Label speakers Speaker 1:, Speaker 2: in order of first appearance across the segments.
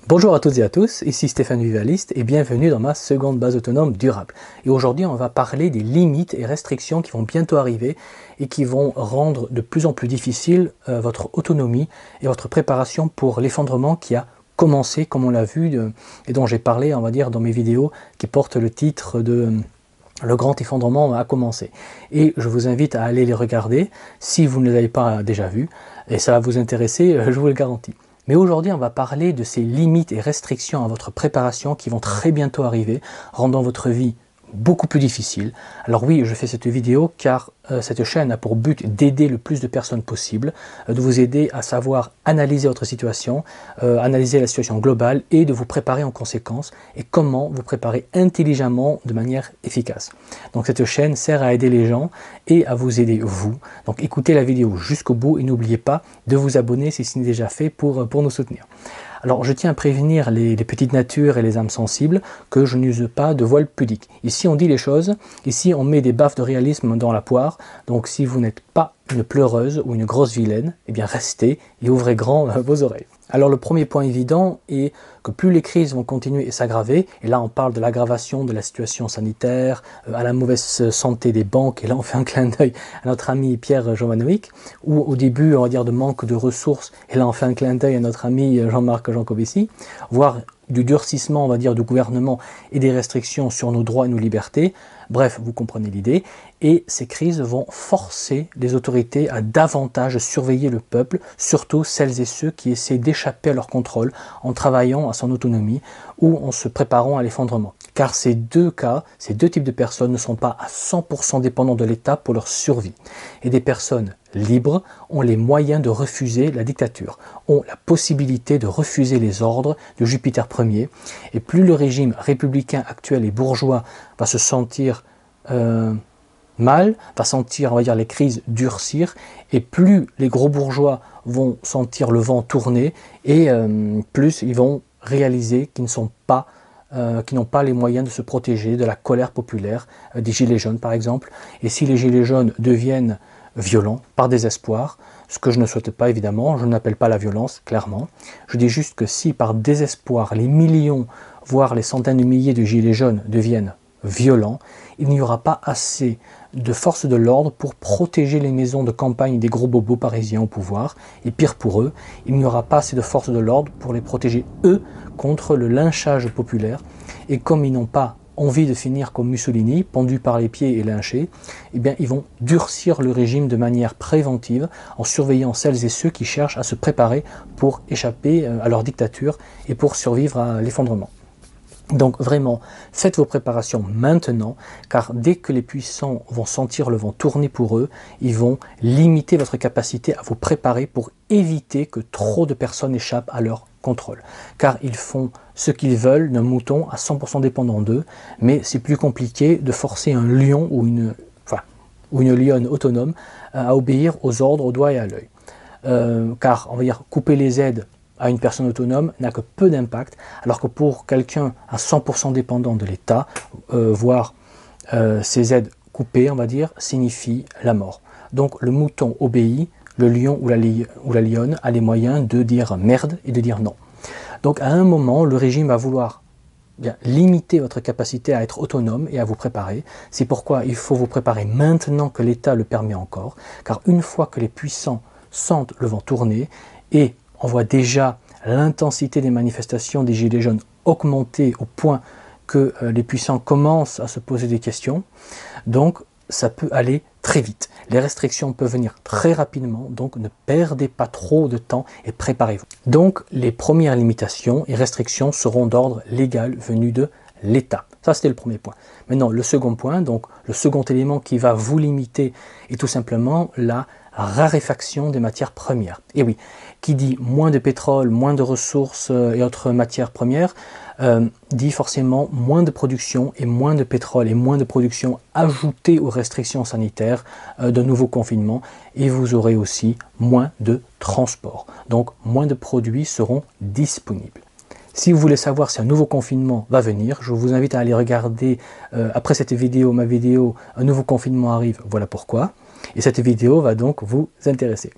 Speaker 1: Bonjour à toutes et à tous, ici Stéphane Vivaliste et bienvenue dans ma seconde base autonome durable. Et aujourd'hui on va parler des limites et restrictions qui vont bientôt arriver et qui vont rendre de plus en plus difficile votre autonomie et votre préparation pour l'effondrement qui a commencé, comme on l'a vu, et dont j'ai parlé, on va dire, dans mes vidéos qui portent le titre de Le grand effondrement a commencé. Et je vous invite à aller les regarder si vous ne les avez pas déjà vus, et ça va vous intéresser, je vous le garantis. Mais aujourd'hui, on va parler de ces limites et restrictions à votre préparation qui vont très bientôt arriver, rendant votre vie beaucoup plus difficile. Alors oui, je fais cette vidéo car cette chaîne a pour but d'aider le plus de personnes possible, de vous aider à savoir analyser votre situation, analyser la situation globale et de vous préparer en conséquence et comment vous préparer intelligemment de manière efficace. Donc cette chaîne sert à aider les gens et à vous aider vous. Donc écoutez la vidéo jusqu'au bout et n'oubliez pas de vous abonner si ce n'est déjà fait pour nous soutenir. Alors je tiens à prévenir les petites natures et les âmes sensibles que je n'use pas de voile pudique. Ici on dit les choses, ici on met des baffes de réalisme dans la poire, donc si vous n'êtes pas une pleureuse ou une grosse vilaine, eh bien restez et ouvrez grand vos oreilles. Alors le premier point évident est que plus les crises vont continuer et s'aggraver, et là on parle de l'aggravation de la situation sanitaire, à la mauvaise santé des banques, et là on fait un clin d'œil à notre ami Pierre Jovanovic, ou au début on va dire de manque de ressources, et là on fait un clin d'œil à notre ami Jean-Marc Jancovici, voire du durcissement, on va dire, du gouvernement et des restrictions sur nos droits et nos libertés. Bref, vous comprenez l'idée. Et ces crises vont forcer les autorités à davantage surveiller le peuple, surtout celles et ceux qui essaient d'échapper à leur contrôle en travaillant à son autonomie ou en se préparant à l'effondrement. Car ces deux cas, ces deux types de personnes ne sont pas à 100% dépendants de l'État pour leur survie. Et des personnes libres ont les moyens de refuser la dictature, ont la possibilité de refuser les ordres de Jupiter Ier. Et plus le régime républicain actuel et bourgeois va se sentir mal, va sentir, on va dire, les crises durcir, et plus les gros bourgeois vont sentir le vent tourner, et plus ils vont réaliser qu'ils n'ont pas les moyens de se protéger de la colère populaire, des gilets jaunes par exemple. Et si les gilets jaunes deviennent violents par désespoir, ce que je ne souhaite pas évidemment, je n'appelle pas la violence clairement, je dis juste que si par désespoir les millions, voire les centaines de milliers de gilets jaunes deviennent violents, il n'y aura pas assez de forces de l'ordre pour protéger les maisons de campagne des gros bobos parisiens au pouvoir, et pire pour eux, il n'y aura pas assez de forces de l'ordre pour les protéger eux contre le lynchage populaire, et comme ils n'ont pas envie de finir comme Mussolini, pendus par les pieds et lynchés, eh bien ils vont durcir le régime de manière préventive en surveillant celles et ceux qui cherchent à se préparer pour échapper à leur dictature et pour survivre à l'effondrement. Donc vraiment, faites vos préparations maintenant, car dès que les puissants vont sentir le vent tourner pour eux, ils vont limiter votre capacité à vous préparer pour éviter que trop de personnes échappent à leur contrôle. Car ils font ce qu'ils veulent d'un mouton à 100% dépendant d'eux, mais c'est plus compliqué de forcer un lion ou une lionne autonome à obéir aux ordres au doigt et à l'œil. Car, on va dire, couper les aides à une personne autonome n'a que peu d'impact, alors que pour quelqu'un à 100% dépendant de l'État, voir ses aides coupées, on va dire, signifie la mort. Donc le mouton obéit, le lion ou la lionne a les moyens de dire merde et de dire non. Donc à un moment, le régime va vouloir limiter votre capacité à être autonome et à vous préparer. C'est pourquoi il faut vous préparer maintenant que l'État le permet encore, car une fois que les puissants sentent le vent tourner, et on voit déjà l'intensité des manifestations des gilets jaunes augmenter au point que les puissants commencent à se poser des questions. Donc ça peut aller très vite. Les restrictions peuvent venir très rapidement, donc ne perdez pas trop de temps et préparez-vous. Donc les premières limitations et restrictions seront d'ordre légal venu de l'État. Ça, c'était le premier point. Maintenant, le second point, donc le second élément qui va vous limiter est tout simplement la raréfaction des matières premières. Et oui, qui dit moins de pétrole, moins de ressources et autres matières premières, dit forcément moins de production et moins de pétrole et moins de production ajoutée aux restrictions sanitaires de nouveaux confinements, et vous aurez aussi moins de transport. Donc moins de produits seront disponibles. Si vous voulez savoir si un nouveau confinement va venir, je vous invite à aller regarder après cette vidéo, ma vidéo, un nouveau confinement arrive, voilà pourquoi. Et cette vidéo va donc vous intéresser.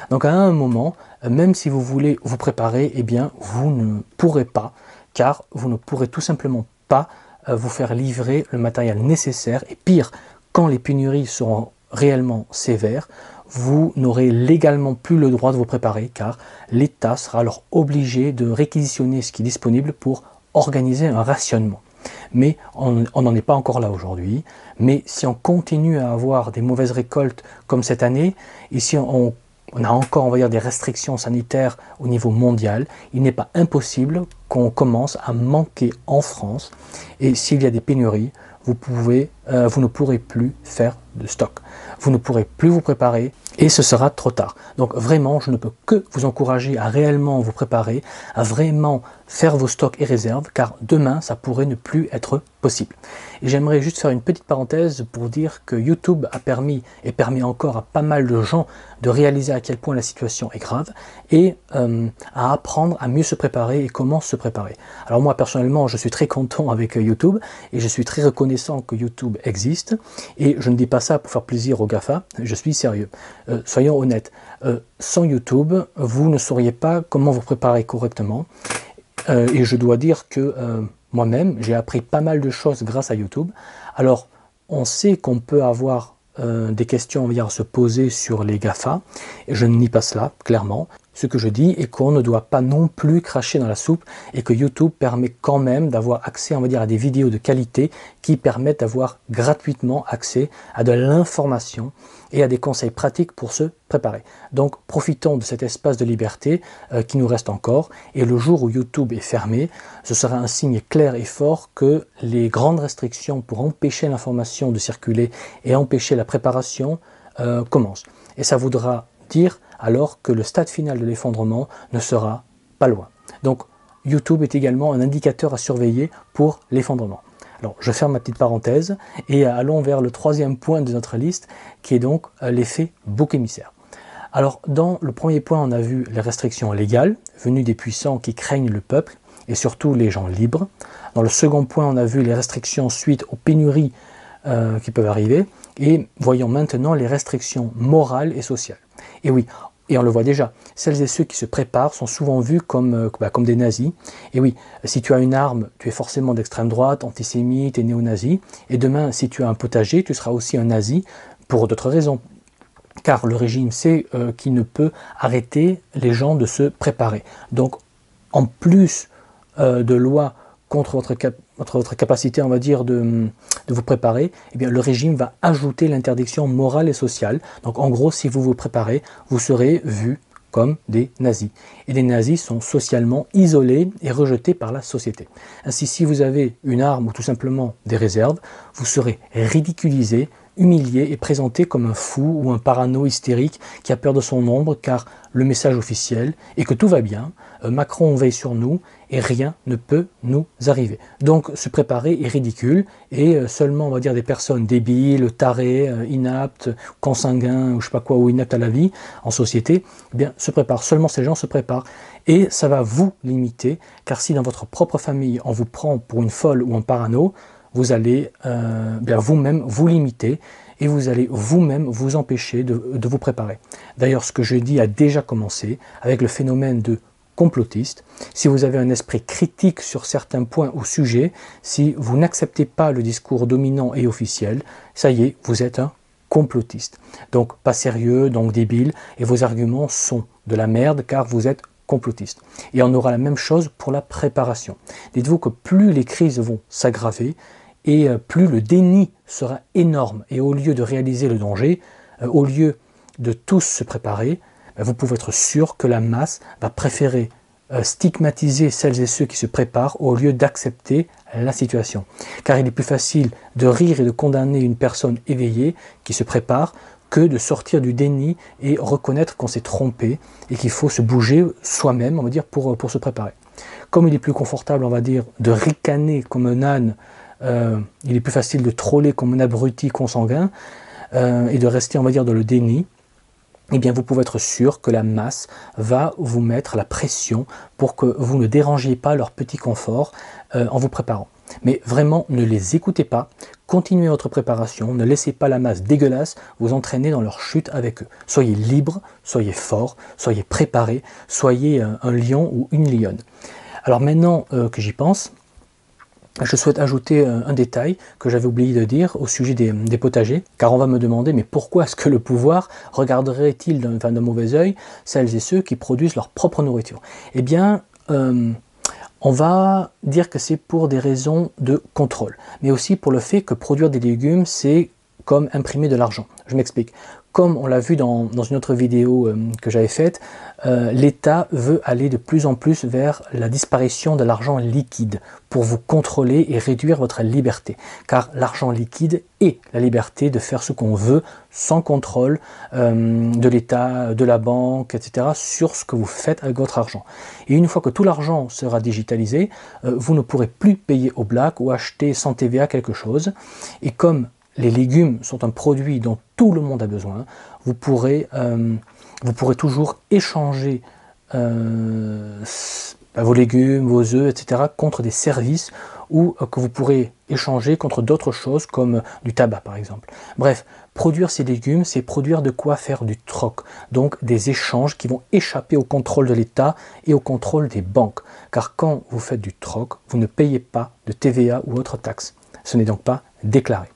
Speaker 1: Donc à un moment, même si vous voulez vous préparer, eh bien vous ne pourrez pas, car vous ne pourrez tout simplement pas vous faire livrer le matériel nécessaire. Et pire, quand les pénuries seront réellement sévères, vous n'aurez légalement plus le droit de vous préparer, car l'État sera alors obligé de réquisitionner ce qui est disponible pour organiser un rationnement. Mais on n'en est pas encore là aujourd'hui. Mais si on continue à avoir des mauvaises récoltes comme cette année, et si on a encore, on va dire, des restrictions sanitaires au niveau mondial, il n'est pas impossible qu'on commence à manquer en France. Et s'il y a des pénuries, vous ne pourrez plus faire de stock. Vous ne pourrez plus vous préparer et ce sera trop tard. Donc vraiment, je ne peux que vous encourager à réellement vous préparer, à vraiment faire vos stocks et réserves, car demain, ça pourrait ne plus être possible. Et j'aimerais juste faire une petite parenthèse pour dire que YouTube a permis et permet encore à pas mal de gens de réaliser à quel point la situation est grave et à apprendre à mieux se préparer et comment se préparer. Alors moi, personnellement, je suis très content avec YouTube et je suis très reconnaissant que YouTube existe. Et je ne dis pas ça pour faire plaisir aux GAFA, je suis sérieux. Soyons honnêtes, sans YouTube, vous ne sauriez pas comment vous préparer correctement. Et je dois dire que moi-même, j'ai appris pas mal de choses grâce à YouTube. Alors, on sait qu'on peut avoir des questions, on va dire, à se poser sur les GAFA, et je ne nie pas cela, clairement. Ce que je dis est qu'on ne doit pas non plus cracher dans la soupe et que YouTube permet quand même d'avoir accès, on va dire, à des vidéos de qualité qui permettent d'avoir gratuitement accès à de l'information et à des conseils pratiques pour se préparer. Donc profitons de cet espace de liberté qui nous reste encore, et le jour où YouTube est fermé, ce sera un signe clair et fort que les grandes restrictions pour empêcher l'information de circuler et empêcher la préparation commencent. Et ça voudra dire alors que le stade final de l'effondrement ne sera pas loin. Donc YouTube est également un indicateur à surveiller pour l'effondrement. Alors je ferme ma petite parenthèse et allons vers le troisième point de notre liste, qui est donc l'effet bouc émissaire. Alors dans le premier point, on a vu les restrictions légales venues des puissants qui craignent le peuple et surtout les gens libres. Dans le second point, on a vu les restrictions suite aux pénuries qui peuvent arriver, et voyons maintenant les restrictions morales et sociales. Et oui, et on le voit déjà, celles et ceux qui se préparent sont souvent vus comme des nazis. Et oui, si tu as une arme, tu es forcément d'extrême droite, antisémite et néo-nazi. Et demain, si tu as un potager, tu seras aussi un nazi pour d'autres raisons. Car le régime sait qu'il ne peut arrêter les gens de se préparer. Donc, en plus de lois contre votre capacité, on va dire, de vous préparer, eh bien, le régime va ajouter l'interdiction morale et sociale. Donc en gros, si vous vous préparez, vous serez vu comme des nazis. Et les nazis sont socialement isolés et rejetés par la société. Ainsi, si vous avez une arme ou tout simplement des réserves, vous serez ridiculisé, humilié et présenté comme un fou ou un parano hystérique qui a peur de son ombre, car le message officiel est que tout va bien, Macron veille sur nous et rien ne peut nous arriver. Donc se préparer est ridicule et seulement, on va dire, des personnes débiles, tarées, inaptes, consanguins ou je sais pas quoi, ou inaptes à la vie en société, eh bien se préparent. Seulement ces gens se préparent et ça va vous limiter, car si dans votre propre famille on vous prend pour une folle ou un parano, vous allez vous-même vous limiter et vous allez vous-même vous empêcher de vous préparer. D'ailleurs, ce que je dis a déjà commencé avec le phénomène de complotiste. Si vous avez un esprit critique sur certains points ou sujets, si vous n'acceptez pas le discours dominant et officiel, ça y est, vous êtes un complotiste. Donc pas sérieux, donc débile, et vos arguments sont de la merde car vous êtes complotiste. Et on aura la même chose pour la préparation. Dites-vous que plus les crises vont s'aggraver, et plus le déni sera énorme. Et au lieu de réaliser le danger, au lieu de tous se préparer, vous pouvez être sûr que la masse va préférer stigmatiser celles et ceux qui se préparent au lieu d'accepter la situation. Car il est plus facile de rire et de condamner une personne éveillée qui se prépare que de sortir du déni et reconnaître qu'on s'est trompé et qu'il faut se bouger soi-même, on va dire, pour se préparer. Comme il est plus confortable, on va dire, de ricaner comme un âne, il est plus facile de troller comme un abruti consanguin et de rester, on va dire, dans le déni, eh bien vous pouvez être sûr que la masse va vous mettre la pression pour que vous ne dérangiez pas leur petit confort en vous préparant. Mais vraiment, ne les écoutez pas, continuez votre préparation, ne laissez pas la masse dégueulasse vous entraîner dans leur chute avec eux. Soyez libre, soyez fort, soyez préparé, soyez un lion ou une lionne. Alors maintenant que j'y pense, je souhaite ajouter un détail que j'avais oublié de dire au sujet des potagers, car on va me demander, mais pourquoi est-ce que le pouvoir regarderait-il d'un mauvais œil celles et ceux qui produisent leur propre nourriture? Eh bien, on va dire que c'est pour des raisons de contrôle, mais aussi pour le fait que produire des légumes, c'est comme imprimer de l'argent. Je m'explique. Comme on l'a vu dans une autre vidéo que j'avais faite, l'État veut aller de plus en plus vers la disparition de l'argent liquide pour vous contrôler et réduire votre liberté. Car l'argent liquide est la liberté de faire ce qu'on veut sans contrôle de l'État, de la banque, etc. sur ce que vous faites avec votre argent. Et une fois que tout l'argent sera digitalisé, vous ne pourrez plus payer au black ou acheter sans TVA quelque chose. Et comme les légumes sont un produit dont tout le monde a besoin, vous pourrez toujours échanger vos légumes, vos œufs, etc. contre des services ou que vous pourrez échanger contre d'autres choses comme du tabac par exemple. Bref, produire ces légumes, c'est produire de quoi faire du troc, donc des échanges qui vont échapper au contrôle de l'État et au contrôle des banques. Car quand vous faites du troc, vous ne payez pas de TVA ou autre taxe. Ce n'est donc pas déclaré.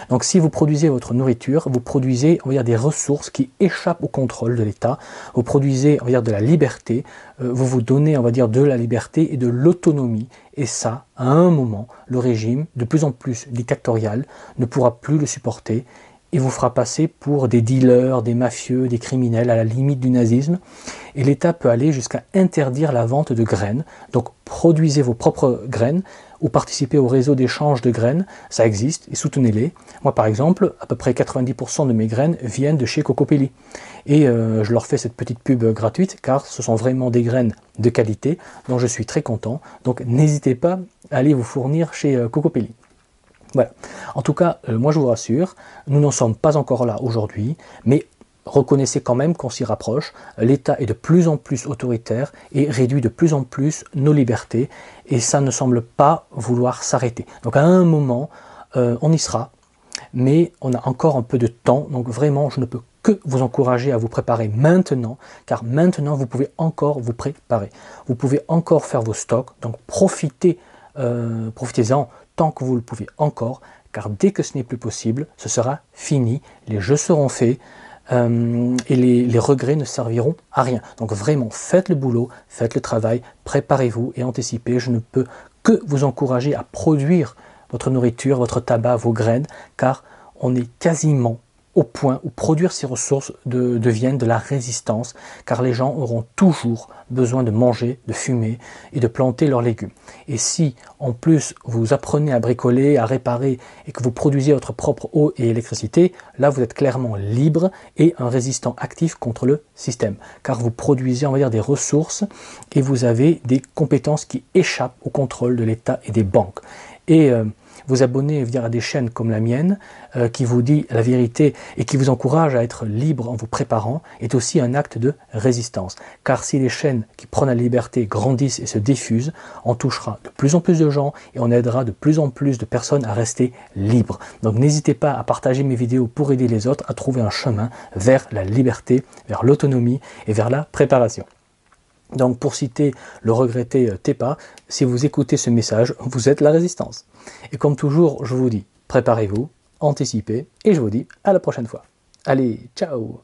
Speaker 1: Donc si vous produisez votre nourriture, vous produisez, on va dire, des ressources qui échappent au contrôle de l'État, vous produisez, on va dire, de la liberté, vous vous donnez, on va dire, de la liberté et de l'autonomie, et ça, à un moment, le régime, de plus en plus dictatorial, ne pourra plus le supporter et vous fera passer pour des dealers, des mafieux, des criminels à la limite du nazisme. Et l'État peut aller jusqu'à interdire la vente de graines. Donc produisez vos propres graines ou participez au réseau d'échange de graines, ça existe, et soutenez-les. Moi par exemple, à peu près 90% de mes graines viennent de chez Cocopelli. Et je leur fais cette petite pub gratuite car ce sont vraiment des graines de qualité dont je suis très content. Donc n'hésitez pas à aller vous fournir chez Cocopelli. Voilà. En tout cas, moi je vous rassure, nous n'en sommes pas encore là aujourd'hui, mais reconnaissez quand même qu'on s'y rapproche. L'État est de plus en plus autoritaire et réduit de plus en plus nos libertés, et ça ne semble pas vouloir s'arrêter. Donc à un moment, on y sera, mais on a encore un peu de temps, donc vraiment je ne peux que vous encourager à vous préparer maintenant, car maintenant vous pouvez encore vous préparer. Vous pouvez encore faire vos stocks, donc profitez-en tant que vous le pouvez encore, car dès que ce n'est plus possible, ce sera fini, les jeux seront faits et les regrets ne serviront à rien. Donc vraiment, faites le boulot, faites le travail, préparez-vous et anticipez. Je ne peux que vous encourager à produire votre nourriture, votre tabac, vos graines, car on est quasiment au point où produire ces ressources deviennent de la résistance, car les gens auront toujours besoin de manger, de fumer et de planter leurs légumes. Et si en plus vous apprenez à bricoler, à réparer et que vous produisez votre propre eau et électricité, là vous êtes clairement libre et un résistant actif contre le système, car vous produisez, on va dire, des ressources et vous avez des compétences qui échappent au contrôle de l'État et des banques. Et vous abonner à des chaînes comme la mienne qui vous dit la vérité et qui vous encourage à être libre en vous préparant est aussi un acte de résistance. Car si les chaînes qui prennent la liberté grandissent et se diffusent, on touchera de plus en plus de gens et on aidera de plus en plus de personnes à rester libres. Donc n'hésitez pas à partager mes vidéos pour aider les autres à trouver un chemin vers la liberté, vers l'autonomie et vers la préparation. Donc pour citer le regretté Tepa, si vous écoutez ce message, vous êtes la résistance. Et comme toujours, je vous dis, préparez-vous, anticipez, et je vous dis à la prochaine fois. Allez, ciao!